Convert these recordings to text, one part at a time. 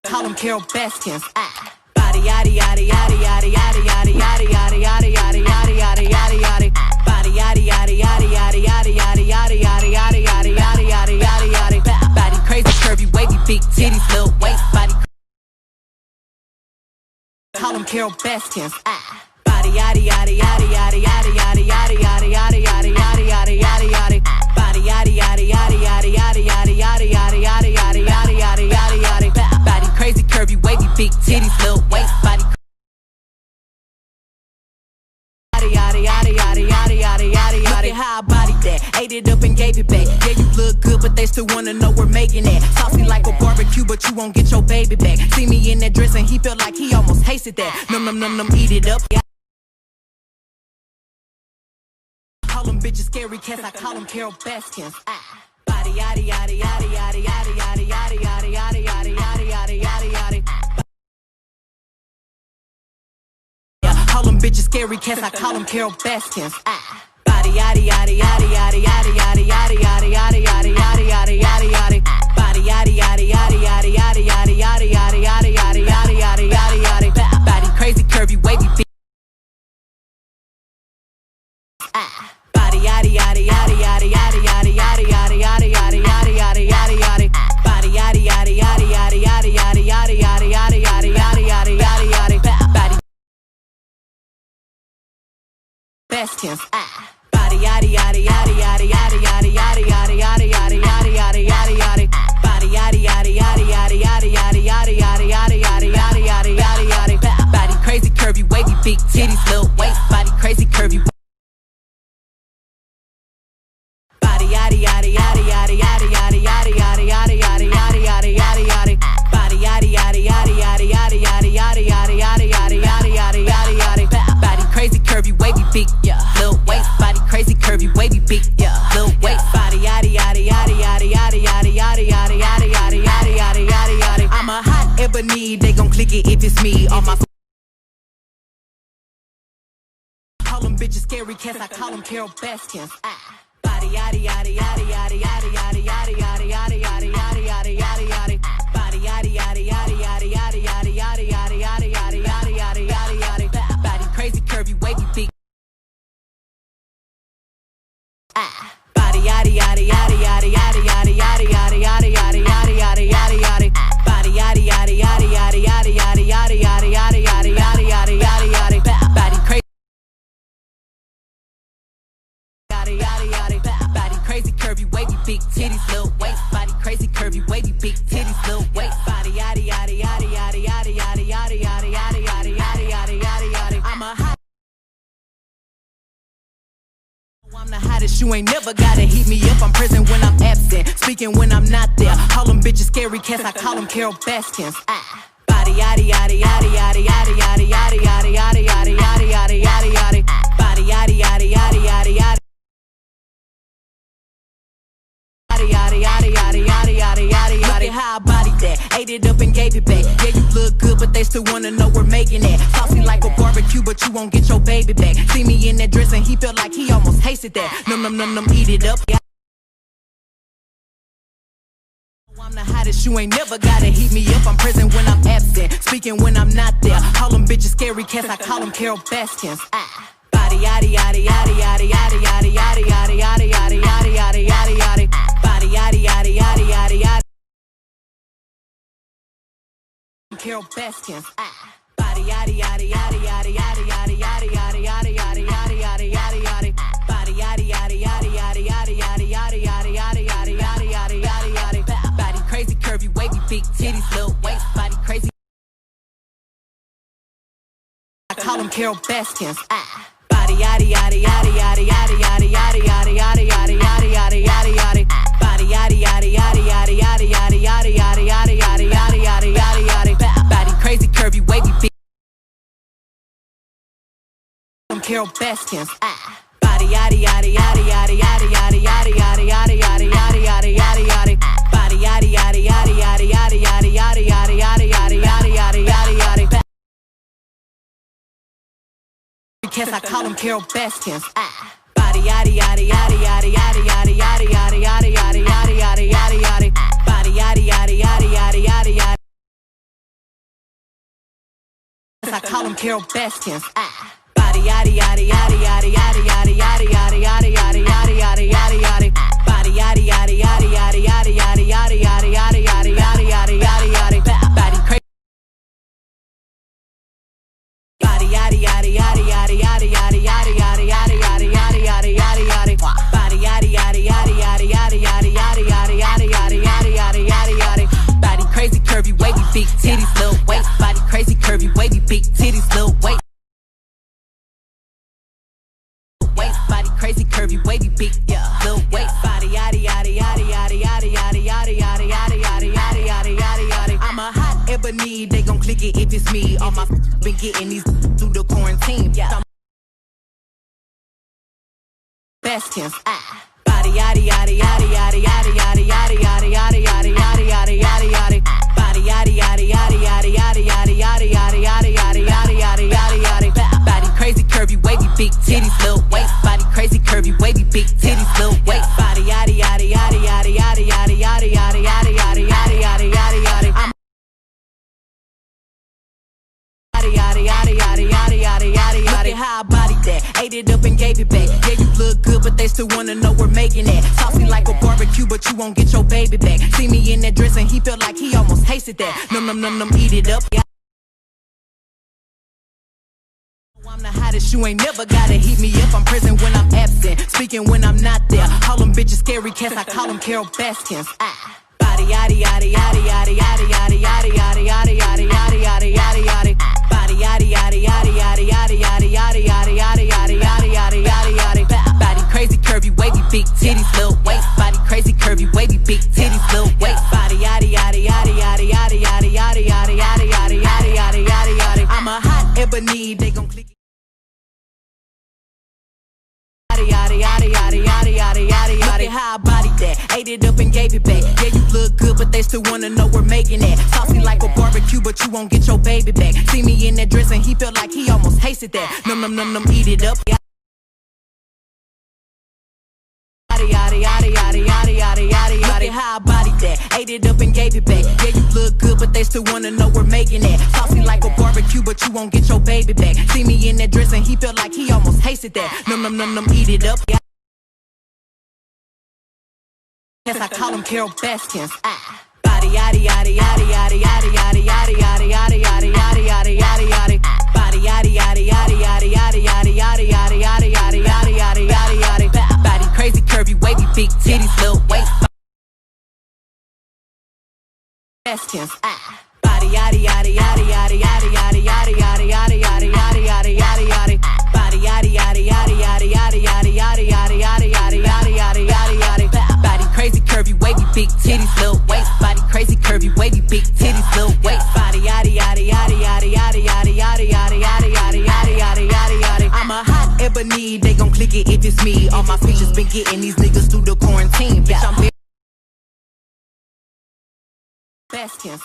Call him Carol Baskins. Body yaddy yaddy yaddy yaddy yaddy yaddy yaddy yaddy yaddy yaddy yaddy yaddy yaddy yaddy. Body yaddy yaddy yaddy yaddy yaddy yaddy yaddy yaddy yaddy yaddy yaddy yaddy yaddy yaddy. Body crazy, curvy, wavy, big titties, little waist. Body. Call him Carol Baskins. Body yaddy yaddy yaddy yaddy yaddy yaddy yaddy yaddy yaddy yaddy yaddy yaddy yaddy yaddy. Body yaddy yaddy yaddy yaddy yaddy yaddy yaddy yaddy yaddy yaddy yaddy yaddy yaddy yaddy. Body crazy, curvy, wavy, big titties, little waist. Body. Yaddy yaddy yaddy yaddy yaddy yaddy yaddy. Look at how I bodied that, ate it up and gave it back. Yeah, you look good, but they still wanna know we're making that. Saucy like a barbecue, but you won't get your baby back. See me in that dress and he felt like he almost tasted that. Num num num num, eat it up. Yeah. Call them bitches scary cats, I call them Carol Baskins. Body yaddy yaddy yaddy yaddy yaddy yaddy yaddy yaddy yaddy yaddy yaddy yaddy yaddy yaddy. Call them bitches scary cats, I call them Carol Baskins. Body yaddy yaddy yaddy yaddy yaddy yaddy yaddy yaddy yaddy yaddy yaddy yaddy yaddy yaddy. Body yaddy yaddy yaddy yaddy yaddy yaddy yaddy yaddy yaddy yaddy yaddy yaddy yaddy yaddy. Body crazy, curvy, wavy, big. Body yaddy yaddy yaddy yaddy yaddy yaddy yaddy yaddy yaddy yaddy yaddy yaddy yaddy yaddy. Body yaddy yaddy yaddy yaddy yaddy yaddy yaddy yaddy yaddy yaddy yaddy yaddy yaddy yaddy. Body Baskins. Body yaddy yaddy yaddy yaddy yaddy yaddy yaddy yaddy yaddy yaddy yaddy yaddy yaddy yaddy. Body yaddy yaddy yaddy yaddy yaddy yaddy yaddy yaddy yaddy yaddy yaddy yaddy yaddy yaddy. Body crazy, curvy, wavy, big titties, little waist. Body crazy, curvy. Body yaddy yaddy yaddy yaddy yaddy yaddy yaddy yaddy yaddy yaddy yaddy yaddy yaddy yaddy. Body yaddy yaddy yaddy yaddy yaddy yaddy yaddy yaddy yaddy yaddy yaddy yaddy yaddy yaddy. Body crazy, curvy, wavy, big, little waist. Body crazy, curvy, wavy, big, little waist. Body yaddy yaddy yaddy yaddy yaddy yaddy yaddy yaddy yaddy yaddy yaddy yaddy yaddy yaddy. I'm a hot ebony, they gon' click it if it's me. All my call them bitches scary cats, I call them Carol Baskins. Body yaddy yaddy yaddy yaddy yaddy yaddy yaddy yaddy yaddy yaddy yaddy yaddy yaddy yaddy. Body yaddy yaddy yaddy yaddy yaddy yaddy yaddy yaddy yaddy yaddy yaddy yaddy yaddy yaddy. Body crazy, curvy, wavy, big. Body yaddy yaddy yaddy yaddy yaddy yaddy yaddy yaddy yaddy yaddy yaddy yaddy yaddy yaddy. Body yaddy yaddy yaddy yaddy yaddy yaddy yaddy yaddy yaddy yaddy yaddy yaddy yaddy yaddy. Body crazy. Yaddy yaddy yaddy. Body crazy, curvy, wavy, big titties, little waist. Body crazy, curvy, wavy, big titties, little waist. Body yaddy yaddy yaddy yaddy yaddy yaddy yaddy yaddy yaddy yaddy yaddy yaddy yaddy yaddy. I'm a hot. I'm the hottest, you ain't never gotta heat me up. I'm present when I'm absent, speaking when I'm not there. Call them bitches scary cats, I call them Carol Baskins. Body yaddy yaddy yaddy yaddy yaddy yaddy yaddy yaddy yaddy yaddy yaddy yaddy yaddy yaddy. Body yaddy yaddy yaddy yaddy yaddy. Yaddy yaddy yaddy yaddy yaddy yaddy. Look at how I bodied that, ate it up and gave it back. Yeah, you look good, but they still wanna know we're making that. Saucy like a barbecue, but you won't get your baby back. See me in that dress and he felt like he almost tasted that. Num num num num, eat it up. Yeah. I'm the hottest, you ain't never gotta heat me up. I'm present when I'm absent, speaking when I'm not there. Call them bitches scary cats, I call them Carol Baskins. Body yaddy yaddy yaddy yaddy yaddy yaddy yaddy yaddy yaddy yaddy yaddy yaddy yaddy yaddy. Body yaddy yaddy yaddy yaddy yaddy. Carol Baskins. Body yaddy yaddy yaddy yaddy yaddy yaddy yaddy yaddy yaddy yaddy yaddy yaddy yaddy yaddy. Body yaddy yaddy yaddy yaddy yaddy yaddy yaddy yaddy yaddy yaddy yaddy yaddy yaddy yaddy. Body crazy, curvy, wavy, big titties, little waist. Body crazy. I call them Carol Baskins. Body yaddy yaddy yaddy yaddy yaddy yaddy yaddy yaddy yaddy yaddy yaddy yaddy yaddy yaddy. Body yaddy yaddy yaddy yaddy yaddy yaddy yaddy yaddy yaddy yaddy yaddy yaddy yaddy yaddy. Body crazy, curvy, wavy, big. Carol Baskins. Body yaddy yaddy yaddy yaddy yaddy yaddy yaddy yaddy yaddy yaddy yaddy yaddy yaddy yaddy. Body yaddy yaddy yaddy yaddy yaddy yaddy yaddy yaddy yaddy yaddy yaddy yaddy yaddy yaddy. Cats, I call them Carol Baskins. Body yaddy yaddy yaddy yaddy yaddy yaddy yaddy yaddy yaddy yaddy yaddy yaddy yaddy yaddy. Body yaddy yaddy yaddy yaddy yaddy yaddy. I call them Carol Baskins. Body yaddy yaddy yaddy yaddy yaddy yaddy yaddy yaddy yaddy yaddy yaddy yaddy yaddy yaddy. Body yaddy yaddy yaddy yaddy yaddy yaddy yaddy yaddy yaddy yaddy yaddy yaddy yaddy yaddy. Body crazy. Body yaddy yaddy yaddy yaddy yaddy yaddy yaddy yaddy yaddy yaddy yaddy yaddy yaddy yaddy. Body yaddy yaddy yaddy yaddy yaddy yaddy yaddy yaddy yaddy yaddy yaddy yaddy yaddy yaddy. Body crazy, curvy, wavy, big titties, little waist. Body crazy, curvy, wavy, big titties, little waist. Body crazy, curvy, wavy, big little waist. Body yaddy yaddy yaddy yaddy yaddy yaddy yaddy yaddy yaddy yaddy yaddy yaddy yaddy yaddy. I'm a hot ebony, they gon' click it if it's me. All my been getting these through the quarantine. Baskins. Body yaddy yaddy yaddy yaddy yaddy yaddy yaddy yaddy yaddy yaddy yaddy yaddy yaddy yaddy. Body yaddy yaddy yaddy yaddy yaddy yaddy yaddy yaddy yaddy yaddy yaddy yaddy yaddy yaddy. Body crazy, curvy, wavy, big titties, little waist. Body crazy, curvy, wavy, big titties, little waist. Body yaddy yaddy yaddy yaddy yaddy yaddy yaddy yaddy yaddy yaddy yaddy yaddy yaddy yaddy. Yaddy yaddy yaddy yaddy yaddy yaddy. Look at how I bodied that, ate it up and gave it back. Yeah, you look good, but they still wanna know we're making that. Saucy like a barbecue, but you won't get your baby back. See me in that dress and he felt like he almost tasted that. Num num num num, eat it up. I'm the hottest, you ain't never gotta heat me up. I'm present when I'm absent, speaking when I'm not there. Call them bitches scary cats, I call them Carol Baskins. Body yaddy yaddy yaddy yaddy yaddy yaddy yaddy yaddy yaddy yaddy yaddy yaddy yaddy yaddy. Body yaddy yaddy yaddy yaddy yaddy yaddy yaddy yaddy yaddy yaddy yaddy yaddy yaddy yaddy. Body crazy, curvy, wavy, big titties, little waist. Body crazy, curvy, wavy, big titties, little waist. Body yaddy yaddy yaddy yaddy yaddy yaddy yaddy yaddy yaddy yaddy yaddy yaddy yaddy yaddy. I'm a hot ebony, they gon' click it. Yaddy yaddy yaddy yaddy yaddy yaddy yaddy. Look at how I bodied that, ate it up and gave it back. Yeah, you look good, but they still wanna know we're making that. Saucy like a barbecue, but you won't get your baby back. See me in that dress and he felt like he almost tasted that. Num num num num, eat it up. Yaddy yaddy yaddy yaddy yaddy yaddy yaddy. Look at how I bodied that, ate it up and gave it back. Yeah, you look good, but they still wanna know we're making that. Saucy like a barbecue, but you won't get your baby back. See me in that dress and he felt like he almost tasted that. Num num num num, eat it up. Yes, I call them Carol Baskins. Body yaddy yaddy yaddy yaddy yaddy yaddy yaddy yaddy yaddy yaddy yaddy yaddy yaddy yaddy. Body yaddy yaddy yaddy yaddy yaddy yaddy yaddy yaddy yaddy yaddy yaddy yaddy yaddy yaddy. Body crazy, curvy, wavy, big titties, little waist. Baskins. Body yaddy yaddy yaddy yaddy yaddy yaddy yaddy yaddy yaddy yaddy yaddy yaddy yaddy yaddy. Body yaddy yaddy yaddy yaddy yaddy yaddy yaddy yaddy yaddy yaddy yaddy yaddy yaddy yaddy. Body crazy, curvy, wavy, big titties, little waist. Body crazy, curvy, wavy, big titties, little waist. Body yaddy yaddy yaddy yaddy yaddy yaddy yaddy yaddy yaddy yaddy yaddy yaddy yaddy yaddy. I'm a hot ebony, they gon' click it if it's me. All my features been getting these niggas through the quarantine. Bitch, I'm Baskins.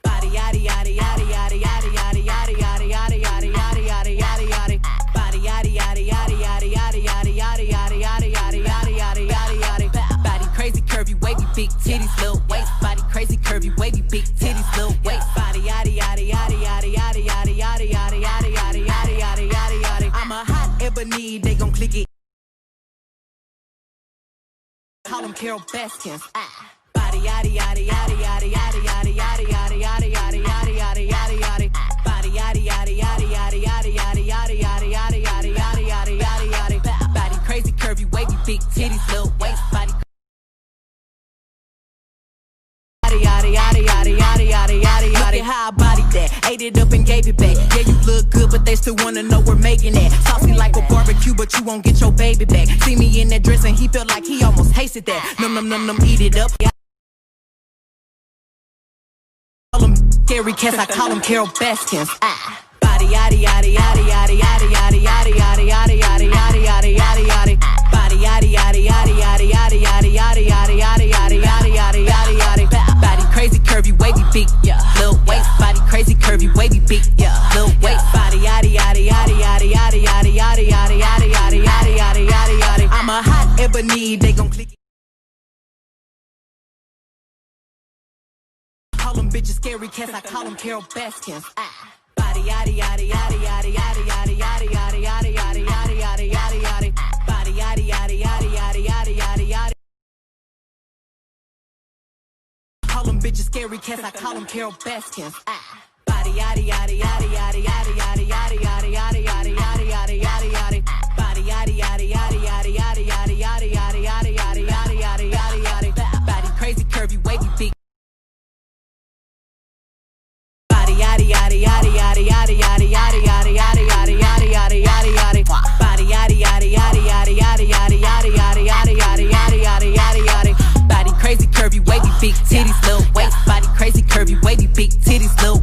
Body yaddy yaddy yaddy yaddy yaddy yaddy yaddy yaddy yaddy yaddy yaddy yaddy yaddy yaddy. Body yaddy yaddy yaddy yaddy yaddy yaddy yaddy yaddy yaddy yaddy yaddy yaddy yaddy yaddy. Body crazy, curvy, wavy, big titties, little waist. Body crazy, curvy, wavy, big titties, little waist. Body yaddy yaddy yaddy yaddy yaddy yaddy yaddy yaddy yaddy yaddy yaddy yaddy yaddy yaddy. I'm a hot ebony, they gon' click it. Call them Carol Baskins. Body yaddy yaddy yaddy yaddy yaddy yaddy yaddy yaddy yaddy yaddy yaddy yaddy yaddy yaddy. Body yaddy yaddy yaddy yaddy yaddy yaddy yaddy yaddy yaddy yaddy yaddy yaddy yaddy yaddy. Body crazy, curvy, wavy, big titties, little waist. Body yaddy yaddy yaddy yaddy yaddy yaddy yaddy. Look at how I bodied that, ate it up and gave it back. Yeah, you look good, but they still wanna know we're making that. Saucy like a barbecue, but you won't get your baby back. See me in that dress and he felt like he almost tasted that. Num num num num, eat it up. Scary cats, I call them Carol Baskins. Body yaddy yaddy yaddy yaddy yaddy yaddy yaddy yaddy yaddy yaddy yaddy yaddy yaddy yaddy. Body yaddy yaddy yaddy yaddy yaddy yaddy yaddy yaddy yaddy yaddy yaddy yaddy yaddy yaddy. Body crazy, curvy, wavy, big little waist. Body crazy, curvy, wavy, big little waist. Body yaddy yaddy yaddy yaddy yaddy yaddy yaddy yaddy yaddy yaddy yaddy yaddy yaddy yaddy. I'm a hot ebony, they gon' click it. Call them bitches scary cats, I call them Carol Baskins. Body Body yaddy yaddy yaddy yaddy yaddy yaddy yaddy yaddy yaddy yaddy yaddy yaddy yaddy yaddy. Body yaddy yaddy yaddy yaddy yaddy yaddy yaddy. Call them bitches scary cats, I call them Carol Baskins. Body yaddy yaddy yaddy yaddy yaddy yaddy yaddy yaddy yaddy yaddy yaddy yaddy yaddy yaddy. Body yaddy yaddy yaddy yaddy yaddy yaddy yaddy yaddy yaddy yaddy yaddy yaddy yaddy yaddy. Body crazy, curvy, wavy, big. Body yaddy yaddy yaddy yaddy yaddy yaddy yaddy yaddy yaddy yaddy yaddy yaddy yaddy yaddy. Body yaddy yaddy yaddy yaddy yaddy yaddy yaddy yaddy yaddy yaddy yaddy yaddy yaddy yaddy. Body crazy, curvy, wavy, big titties, little waist. Body crazy, curvy, wavy, big titties, little